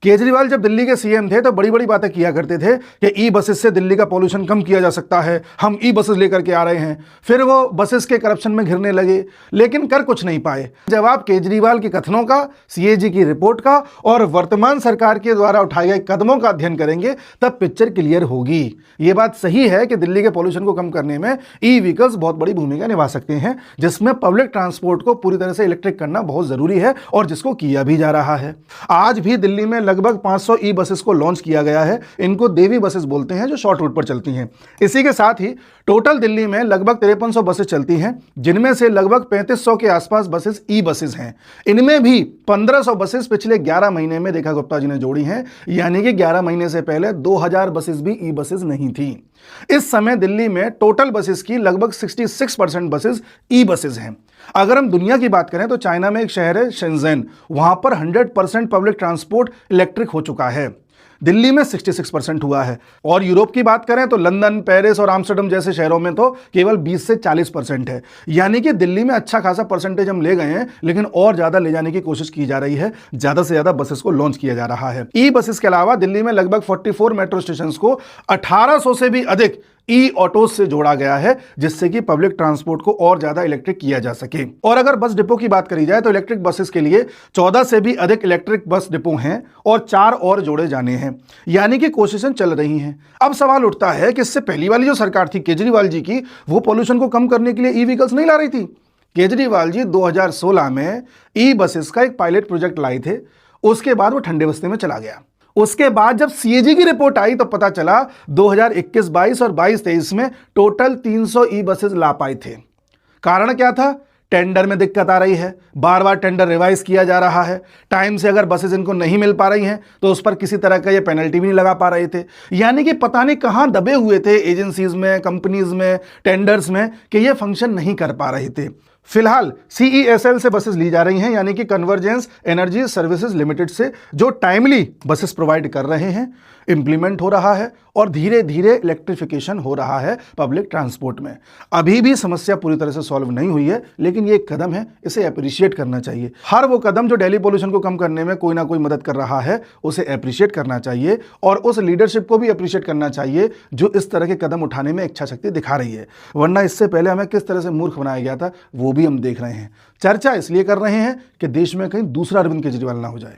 केजरीवाल जब दिल्ली के सीएम थे तो बड़ी बड़ी बातें किया करते थे कि ई बसेस से दिल्ली का पॉल्यूशन कम किया जा सकता है, हम ई बसेस लेकर के आ रहे हैं। फिर वो बसेस के करप्शन में घिरने लगे, लेकिन कर कुछ नहीं पाए। जब आप केजरीवाल के कथनों का, सीएजी की रिपोर्ट का और वर्तमान सरकार के द्वारा उठाए गए कदमों का अध्ययन करेंगे तब पिक्चर क्लियर होगी। ये बात सही है कि दिल्ली के पॉल्यूशन को कम करने में ई व्हीकल्स बहुत बड़ी भूमिका निभा सकते हैं, जिसमें पब्लिक ट्रांसपोर्ट को पूरी तरह से इलेक्ट्रिक करना बहुत जरूरी है और जिसको किया भी जा रहा है। आज भी दिल्ली में लगभग 500 ई बसेस को लॉन्च किया गया है। इनको देवी बसेस बोलते हैं, जो शॉर्ट रूट पर चलती हैं। इसी के साथ ही टोटल दिल्ली में लगभग 5300 बसेस चलती हैं, जिनमें से लगभग 3500 के आसपास बसेस ई बसेस हैं। इनमें भी 1500 बसेस पिछले 11 महीने में रेखा गुप्ता जी ने जोड़ी हैं, यानी कि 11 महीने से पहले 2000 बसेस भी ई बसेस नहीं थी। इस समय दिल्ली में टोटल बसेस की लगभग 66% बसेस ई बसेस हैं। अगर हम दुनिया की बात करें तो चाइना में एक शहर है शेंज़ेन, वहां पर 100% पब्लिक ट्रांसपोर्ट इलेक्ट्रिक हो चुका है। दिल्ली में 66% हुआ है। और यूरोप की बात करें तो लंदन, पेरिस और आम्स्टरडम जैसे शहरों में तो केवल 20 से 40% है। यानी कि दिल्ली में अच्छा खासा परसेंटेज हम ले गए हैं, लेकिन और ज्यादा ले जाने की कोशिश की जा रही है। ज्यादा से ज्यादा बसेस को लॉन्च किया जा रहा है। ई बसेस के अलावा दिल्ली में लगभग 44 मेट्रो स्टेशन को 1800 से भी अधिक ई ऑटोज से जोड़ा गया है, जिससे कि पब्लिक ट्रांसपोर्ट को और ज्यादा इलेक्ट्रिक किया जा सके। और अगर बस डिपो की बात करी जाए तो इलेक्ट्रिक बसेस के लिए 14 से भी अधिक इलेक्ट्रिक बस डिपो हैं और 4 और जोड़े जाने हैं। यानी कि कोशिशें चल रही हैं। अब सवाल उठता है कि इससे पहली वाली जो सरकार थी केजरीवाल जी की, वो पॉल्यूशन को कम करने के लिए ई व्हीकल्स नहीं ला रही थी। केजरीवाल जी 2016 में ई बसेस का एक पायलट प्रोजेक्ट लाए थे। उसके बाद वो ठंडे बस्ते में चला गया। उसके बाद जब सीएजी की रिपोर्ट आई तो पता चला 2021-22 और 22-23 में टोटल 300 ई बसेस ला पाए थे। कारण क्या था? टेंडर में दिक्कत आ रही है, बार बार टेंडर रिवाइज किया जा रहा है। टाइम से अगर बसेस इनको नहीं मिल पा रही हैं तो उस पर किसी तरह का ये पेनल्टी भी नहीं लगा पा रहे थे। यानी कि पता नहीं कहां दबे हुए थे एजेंसीज में, कंपनीज में, टेंडर्स में, कि ये फंक्शन नहीं कर पा रहे थे। फिलहाल सीईएसएल से बसेस ली जा रही हैं, यानी कि कन्वर्जेंस एनर्जी सर्विसेज लिमिटेड से, जो टाइमली बसेस प्रोवाइड कर रहे हैं। इंप्लीमेंट हो रहा है और धीरे धीरे इलेक्ट्रिफिकेशन हो रहा है पब्लिक ट्रांसपोर्ट में। अभी भी समस्या पूरी तरह से सॉल्व नहीं हुई है, लेकिन ये एक कदम है, इसे अप्रिशिएट करना चाहिए। हर वो कदम जो दिल्ली पॉल्यूशन को कम करने में कोई ना कोई मदद कर रहा है, उसे अप्रिशिएट करना चाहिए और उस लीडरशिप को भी अप्रिशिएट करना चाहिए जो इस तरह के कदम उठाने में इच्छा शक्ति दिखा रही है। वरना इससे पहले हमें किस तरह से मूर्ख बनाया गया था, वो भी हम देख रहे हैं। चर्चा इसलिए कर रहे हैं कि देश में कहीं दूसरा अरविंद केजरीवाल ना हो जाए।